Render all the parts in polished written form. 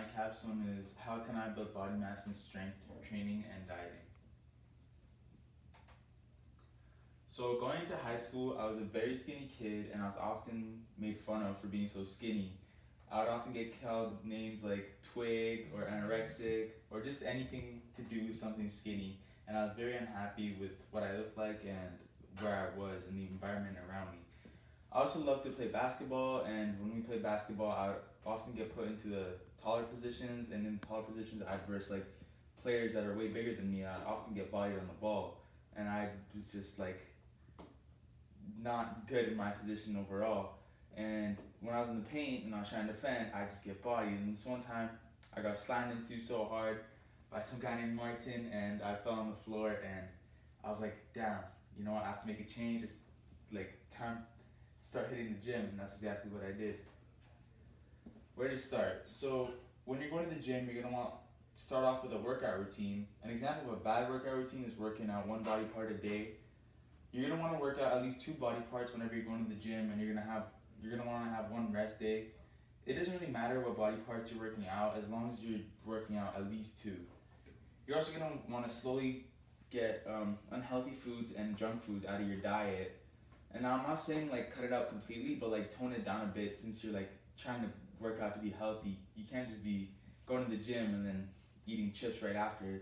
my capstone is how can I build body mass and strength through training and dieting. So going into high school, I was a very skinny kid and I was often made fun of for being so skinny. I would often get called names like twig or anorexic or just anything to do with something skinny. And I was very unhappy with what I looked like and where I was and the environment around me. I also loved to play basketball, and when we played basketball, I would often get put into the taller positions, and in taller positions, I'd verse like players that are way bigger than me. I'd often get bodied on the ball, and I was just like not good in my position overall. And when I was in the paint and I was trying to defend, I just get bodied. And this one time, I got slammed into so hard by some guy named Martin, and I fell on the floor. And I was like, damn, you know what? I have to make a change. It's like time to start hitting the gym, and that's exactly what I did. Where to start? So when you're going to the gym, you're gonna want to start off with a workout routine. An example of a bad workout routine is working out one body part a day. You're gonna want to work out at least 2 body parts whenever you're going to the gym, and you're gonna want to have 1 rest day. It doesn't really matter what body parts you're working out as long as you're working out at least 2. You're also gonna want to slowly get unhealthy foods and junk foods out of your diet. And now I'm not saying like cut it out completely, but like tone it down a bit since you're like trying to work out to be healthy. You can't just be going to the gym and then eating chips right after.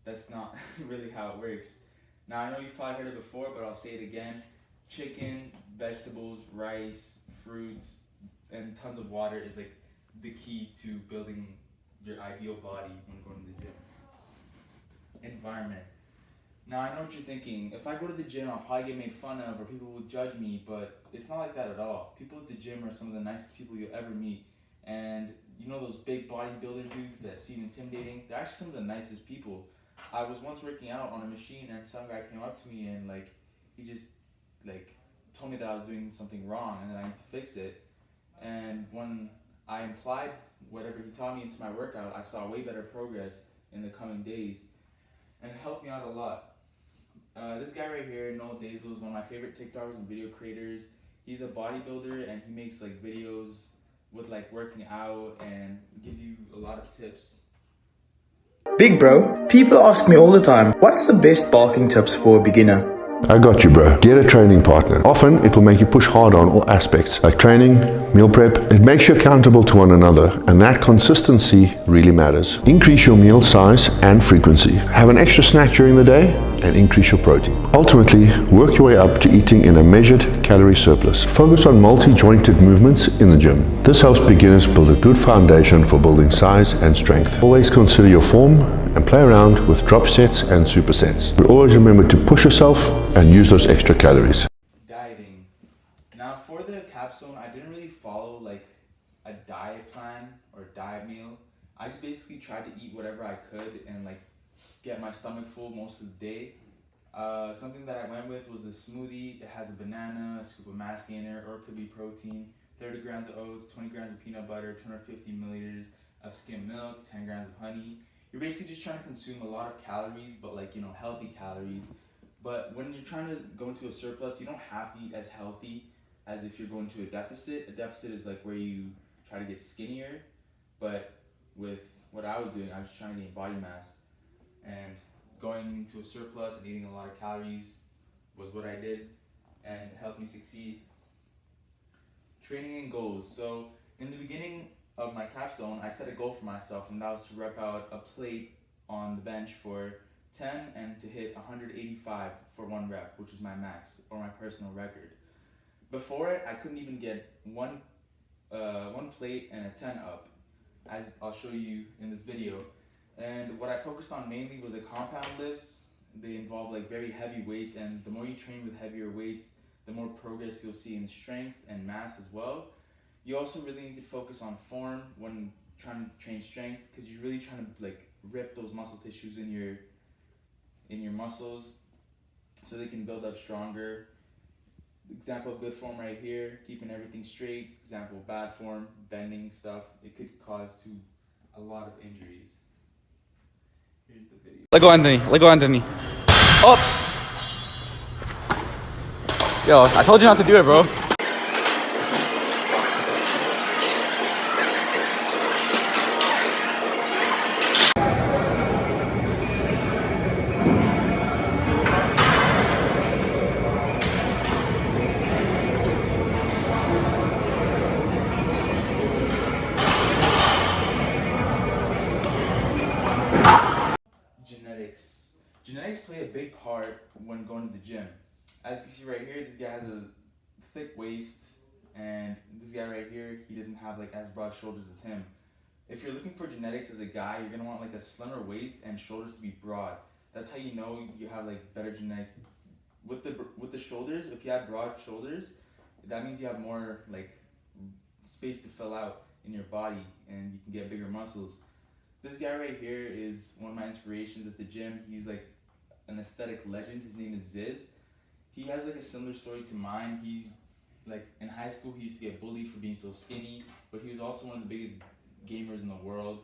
That's not really how it works. Now I know you've probably heard it before, but I'll say it again. Chicken, vegetables, rice, fruits, and tons of water is like the key to building your ideal body when going to the gym. Environment. Now I know what you're thinking. If I go to the gym, I'll probably get made fun of or people will judge me, but it's not like that at all. People at the gym are some of the nicest people you'll ever meet. And you know those big bodybuilder dudes that seem intimidating? They're actually some of the nicest people. I was once working out on a machine and some guy came up to me and like he just like told me that I was doing something wrong and that I need to fix it. And when I applied whatever he taught me into my workout, I saw way better progress in the coming days. And it helped me out a lot. This guy right here, Noel Dazel, is one of my favorite TikTokers and video creators. He's a bodybuilder and he makes like videos with like working out and gives you a lot of tips. Big bro, people ask me all the time, what's the best bulking tips for a beginner? I got you, bro. Get a training partner. Often it will make you push harder on all aspects like training, meal prep. It makes you accountable to one another, and that consistency really matters. Increase your meal size and frequency. Have an extra snack during the day and increase your protein. Ultimately, work your way up to eating in a measured calorie surplus. Focus on multi-jointed movements in the gym. This helps beginners build a good foundation for building size and strength. Always consider your form and play around with drop sets and supersets. But always remember to push yourself and use those extra calories. Dieting. Now for the capstone, I didn't really follow like a diet plan or diet meal. I just basically tried to eat whatever I could and like get my stomach full most of the day. Something that I went with was a smoothie. It has a banana, a scoop of mass gainer, or it could be protein, 30 grams of oats, 20 grams of peanut butter, 250 milliliters of skim milk, 10 grams of honey. You're basically just trying to consume a lot of calories, but like, you know, healthy calories. But when you're trying to go into a surplus, you don't have to eat as healthy as if you're going to a deficit. A deficit is like where you try to get skinnier, but with what I was doing, I was trying to gain body mass. And going into a surplus and eating a lot of calories was what I did, and it helped me succeed. Training and goals. So in the beginning of my capstone, I set a goal for myself, and that was to rep out a plate on the bench for 10 and to hit 185 for 1 rep, which is my max or my personal record. Before it, I couldn't even get one plate and a 10 up, as I'll show you in this video. And what I focused on mainly was the compound lifts. They involve like very heavy weights, and the more you train with heavier weights, the more progress you'll see in strength and mass as well. You also really need to focus on form when trying to train strength, because you're really trying to like rip those muscle tissues in your muscles so they can build up stronger. Example of good form right here, keeping everything straight. Example of bad form, bending stuff. It could cause to a lot of injuries. Here's the video. Let go, Anthony. Let go, Anthony. Up! Yo, I told you not to do it, bro. Genetics play a big part when going to the gym. As you can see right here, this guy has a thick waist, and this guy right here, he doesn't have like as broad shoulders as him. If you're looking for genetics as a guy, you're gonna want like a slimmer waist and shoulders to be broad. That's how you know you have like better genetics. With the shoulders, if you have broad shoulders, that means you have more like space to fill out in your body, and you can get bigger muscles. This guy right here is one of my inspirations at the gym. He's like an aesthetic legend. His name is Ziz. He has like a similar story to mine. He's like in high school, he used to get bullied for being so skinny, but he was also one of the biggest gamers in the world.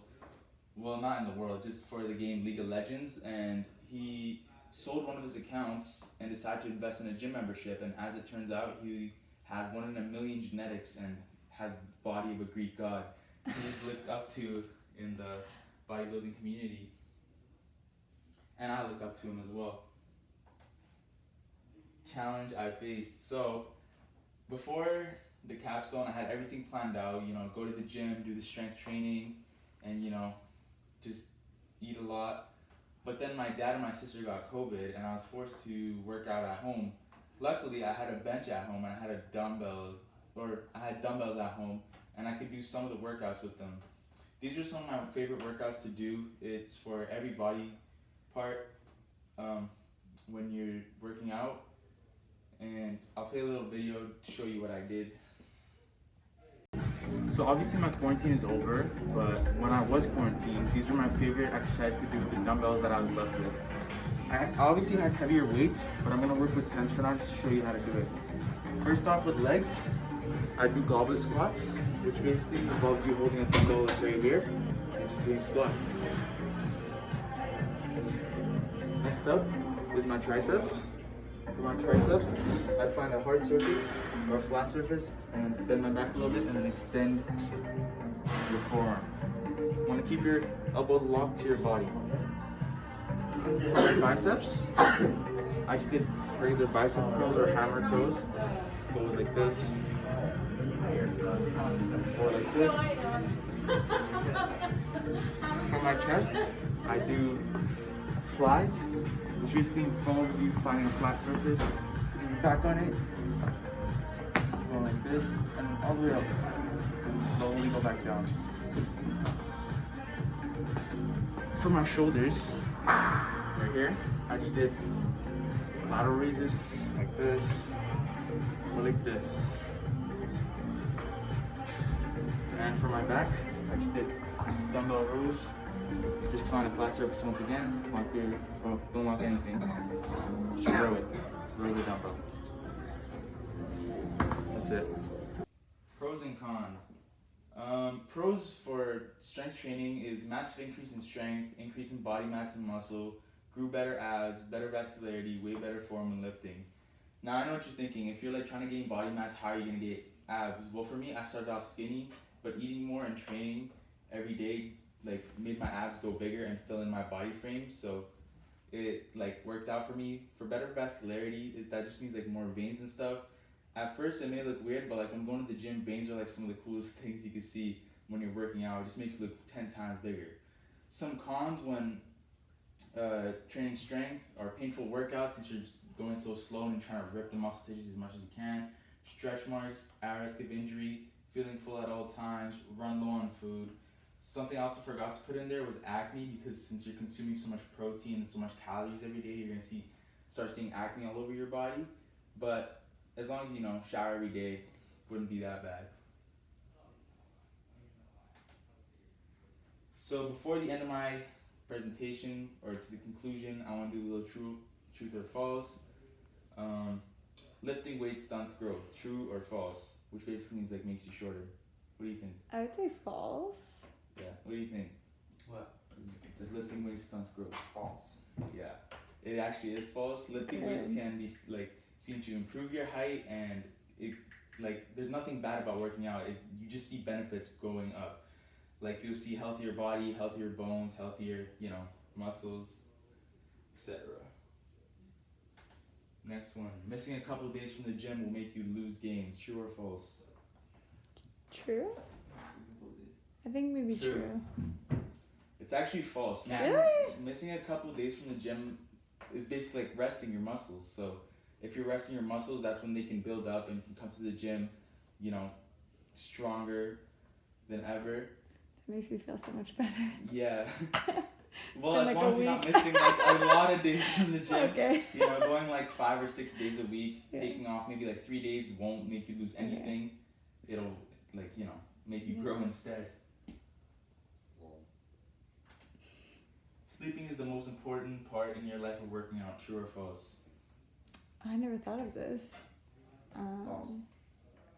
Well, not in the world, just for the game League of Legends. And he sold one of his accounts and decided to invest in a gym membership. And as it turns out, he had 1 in a million genetics and has the body of a Greek god. He's looked up to in the bodybuilding community, and I look up to him as well. Challenge I faced. So before the capstone, I had everything planned out, you know, go to the gym, do the strength training, and you know, just eat a lot. But then my dad and my sister got COVID, and I was forced to work out at home. Luckily, I had a bench at home, and I had dumbbells at home, and I could do some of the workouts with them. These are some of my favorite workouts to do. It's for every body part when you're working out. And I'll play a little video to show you what I did. So obviously my quarantine is over, but when I was quarantined, these were my favorite exercises to do with the dumbbells that I was left with. I obviously had heavier weights, but I'm gonna work with 10s for now just to show you how to do it. First off, with legs, I do goblet squats, which basically involves you holding a dumbbell like right here and just doing squats. Next up is my triceps. For my triceps, I find a hard surface or a flat surface and bend my back a little bit and then extend your forearm. You want to keep your elbow locked to your body. For my biceps, I just did regular bicep curls or hammer curls. It goes like this, or like this. For my chest, I do flies, which basically involves you finding a flat surface, putting your back on it, go like this, and then all the way up, and slowly go back down. For my shoulders, right here, I just did lateral raises like this, or like this. And for my back, I just did dumbbell rows. Just find a flat surface once again. Lock your, don't lock anything. Just row it. Row the dumbbell. That's it. Pros and cons. Pros for strength training is massive increase in strength, increase in body mass and muscle, grew better abs, better vascularity, way better form when lifting. Now I know what you're thinking. If you're like trying to gain body mass, how are you gonna get abs? Well, for me, I started off skinny, but eating more and training every day like made my abs go bigger and fill in my body frame. So it like worked out for me. For better vascularity, that just means like more veins and stuff. At first it may look weird, but like when going to the gym, veins are like some of the coolest things you can see when you're working out. It just makes you look 10 times bigger. Some cons when training strength are painful workouts since you're just going so slow and trying to rip the muscle tissues as much as you can. Stretch marks, at risk of injury, feeling full at all times, run low on food. Something I also forgot to put in there was acne, because since you're consuming so much protein and so much calories every day, you're gonna start seeing acne all over your body. But as long as you know, shower every day, wouldn't be that bad. So before the end of my presentation or to the conclusion, I want to do a little truth or false. Lifting weights stunts growth, true or false? Which basically means like makes you shorter. What do you think? I would say false. Yeah. What do you think? What? Does lifting weights stunts growth? False. Yeah. It actually is false. Lifting weights can be like seem to improve your height, and it like there's nothing bad about working out. You just see benefits going up. Like you'll see healthier body, healthier bones, healthier, muscles, etc. Next one. Missing a couple of days from the gym will make you lose gains. True or false? True? I think maybe true. It's actually false. Really? Missing a couple of days from the gym it's basically like resting your muscles. So if you're resting your muscles, that's when they can build up and you can come to the gym, you know, stronger than ever. It makes me feel so much better. Yeah. Well, been as like long a as you're not week. missing like a lot of days from the gym, Okay. you know, going like 5 or 6 days a week, Yeah. taking off maybe like 3 days won't make you lose anything. It'll like, you know, make you grow instead. Sleeping is the most important part in your life of working out, true or false? I never thought of this. I'm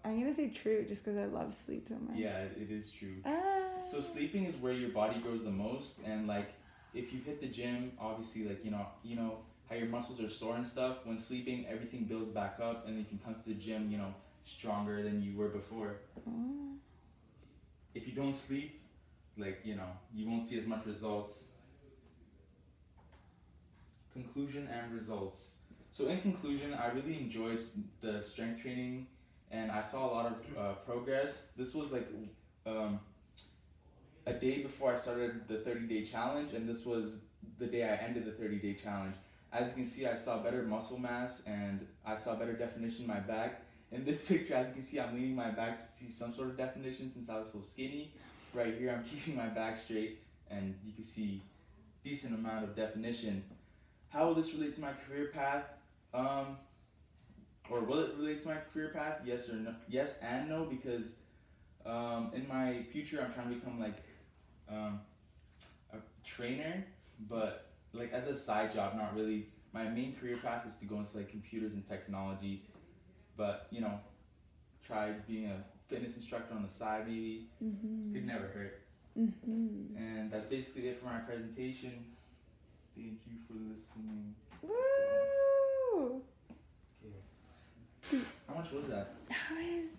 gonna say true just because I love sleep so much. Yeah, it is true. Ah. So sleeping is where your body grows the most, and like if you've hit the gym, obviously like you know how your muscles are sore and stuff. When sleeping, everything builds back up, and you can come to the gym, you know, stronger than you were before. Oh. If you don't sleep, like you know, you won't see as much results. Conclusion and results. So in conclusion, I really enjoyed the strength training, and I saw a lot of progress. This was like a day before I started the 30-day challenge, and this was the day I ended the 30-day challenge. As you can see, I saw better muscle mass and I saw better definition in my back. In this picture, as you can see, I'm leaning my back to see some sort of definition since I was so skinny. Right here, I'm keeping my back straight, and you can see decent amount of definition. How will this relate to my career path? Or will it relate to my career path? Yes or no? Yes and no, because in my future, I'm trying to become like a trainer, but like as a side job, not really. My main career path is to go into like computers and technology, but you know, try being a fitness instructor on the side maybe. Could never hurt. And that's basically it for my presentation. Thank you for listening. Woo! Okay. How much was that? That was